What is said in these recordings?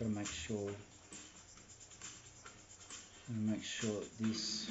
Got to make sure this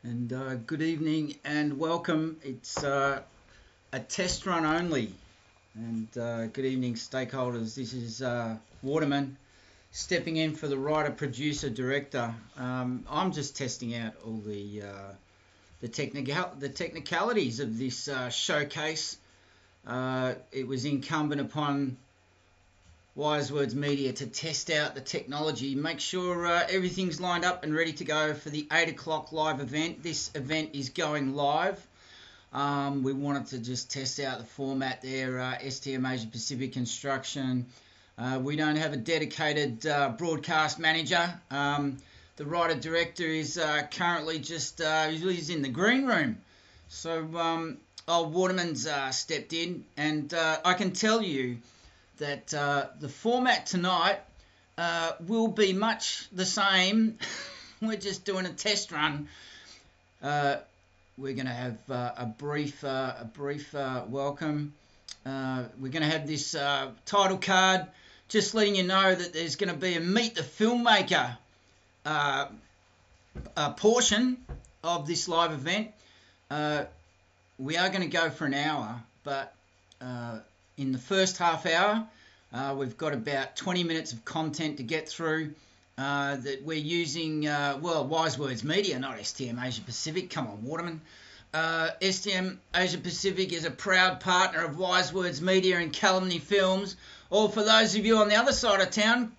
And good evening and welcome. It's a test run only. And good evening, stakeholders. This is Waterman stepping in for the writer, producer, director. I'm just testing out all the technicalities of this showcase. It was incumbent upon Wise Words Media to test out the technology, make sure everything's lined up and ready to go for the 8 o'clock live event. This event is going live. We wanted to just test out the format there, STM Asia Pacific Construction. We don't have a dedicated broadcast manager. The writer-director is currently just he's in the green room. So old Waterman's stepped in, and I can tell you that the format tonight will be much the same. We're just doing a test run. We're going to have a brief welcome. We're going to have this title card, just letting you know that there's going to be a Meet the Filmmaker portion of this live event. We are going to go for an hour, but in the first half hour, we've got about 20 minutes of content to get through that we're using, Wise Words Media, not STM Asia Pacific. Come on, Waterman. STM Asia Pacific is a proud partner of Wise Words Media and Calumny Films, or for those of you on the other side of town,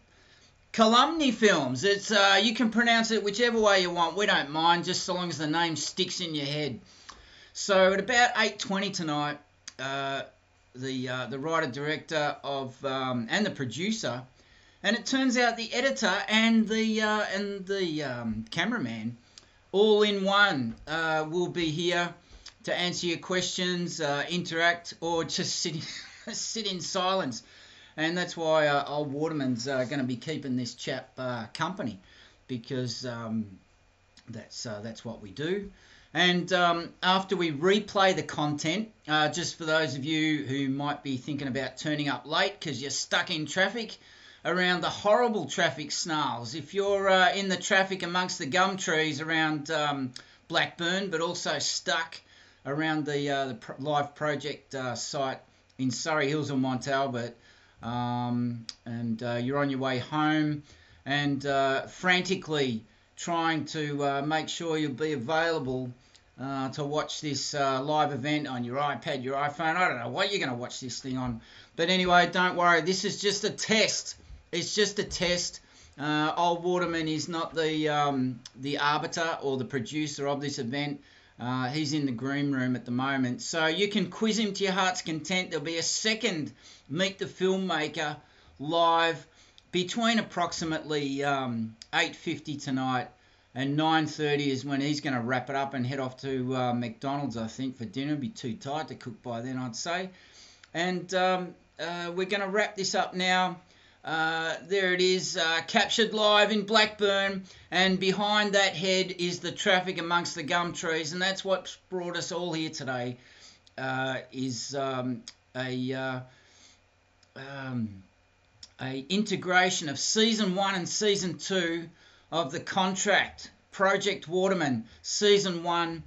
Calumny Films. It's you can pronounce it whichever way you want. We don't mind, just so long as the name sticks in your head. So at about 8:20 tonight, the writer director of and the producer, and it turns out the editor and the cameraman, all in one, will be here to answer your questions, interact, or just sit in silence. And that's why old Waterman's going to be keeping this chap company, because that's what we do. And after we replay the content, just for those of you who might be thinking about turning up late because you're stuck in traffic around the horrible traffic snarls, if you're in the traffic amongst the gum trees around Blackburn, but also stuck around the live project site in Surrey Hills or Mont Albert, and you're on your way home and frantically trying to make sure you'll be available to watch this live event on your iPad, your iPhone. I don't know what you're going to watch this thing on. But anyway, don't worry. This is just a test. It's just a test. Old Waterman is not the arbiter or the producer of this event. He's in the green room at the moment. So you can quiz him to your heart's content. There'll be a second Meet the Filmmaker live between approximately 8:50 tonight and 9:30 is when he's going to wrap it up and head off to McDonald's, I think, for dinner. It'll be too tight to cook by then, I'd say. And we're going to wrap this up now. There it is, captured live in Blackburn, and behind that head is the traffic amongst the gum trees, and that's what's brought us all here today, is a integration of Season 1 and Season 2 of the contract, Project Waterman, Season 1,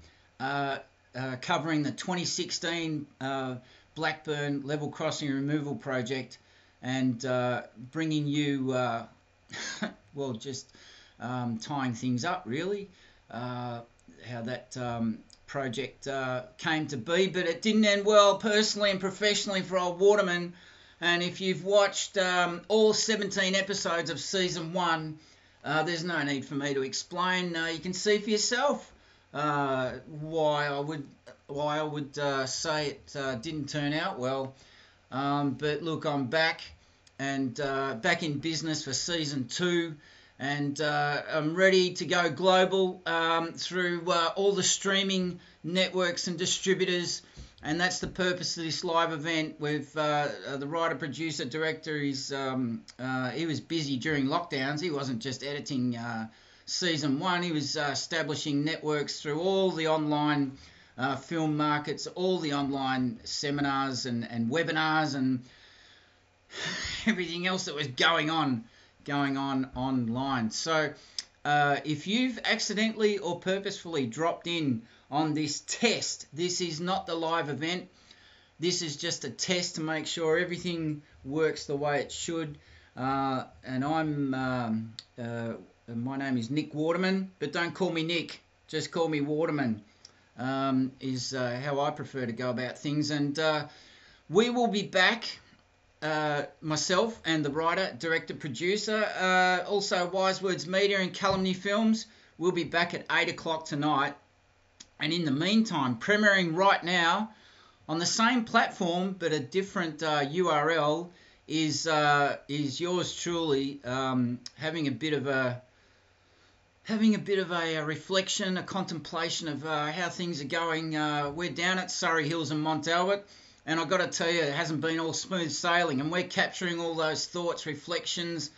covering the 2016 Blackburn Level Crossing Removal Project, and bringing you, tying things up, really, how that project came to be. But it didn't end well personally and professionally for old Waterman. And if you've watched all 17 episodes of Season 1, there's no need for me to explain. You can see for yourself why I would say it didn't turn out well. But look, I'm back and back in business for Season 2, and I'm ready to go global through all the streaming networks and distributors. And that's the purpose of this live event. With the writer, producer, director, he was busy during lockdowns. He wasn't just editing Season 1. He was establishing networks through all the online film markets, all the online seminars and webinars and everything else that was going on online. So If you've accidentally or purposefully dropped in on this test, this is not the live event. This is just a test to make sure everything works the way it should. And my name is Nick Waterman, but don't call me Nick. Just call me Waterman. Is how I prefer to go about things. And we will be back. Myself and the writer, director, producer, also Wise Words Media and Calumny Films, will be back at 8 o'clock tonight. And in the meantime, premiering right now on the same platform but a different URL is yours truly, having a bit of a reflection, a contemplation of how things are going. We're down at Surrey Hills and Mont Albert. And I've got to tell you, it hasn't been all smooth sailing. And we're capturing all those thoughts, reflections,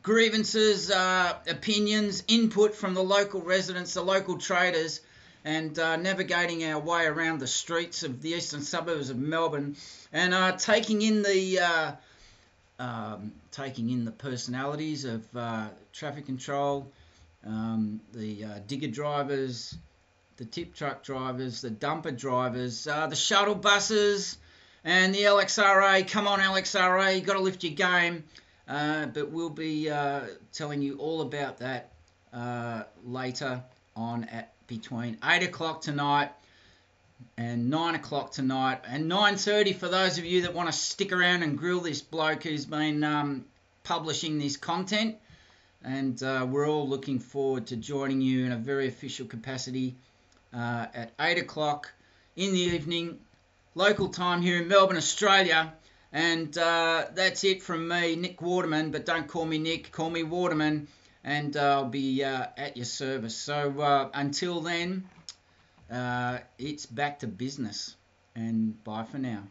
grievances, opinions, input from the local residents, the local traders, and navigating our way around the streets of the eastern suburbs of Melbourne, and taking in the personalities of traffic control, the digger drivers, the tip truck drivers, the dumper drivers, the shuttle buses, and the LXRA. Come on, LXRA, you've got to lift your game. But we'll be telling you all about that later on at between 8 o'clock tonight and 9 o'clock tonight, and 9:30 for those of you that want to stick around and grill this bloke who's been publishing this content. And we're all looking forward to joining you in a very official capacity at 8 o'clock in the evening, local time here in Melbourne, Australia. And that's it from me, Nick Waterman, but don't call me Nick, call me Waterman, and I'll be at your service. So until then, it's back to business, and bye for now.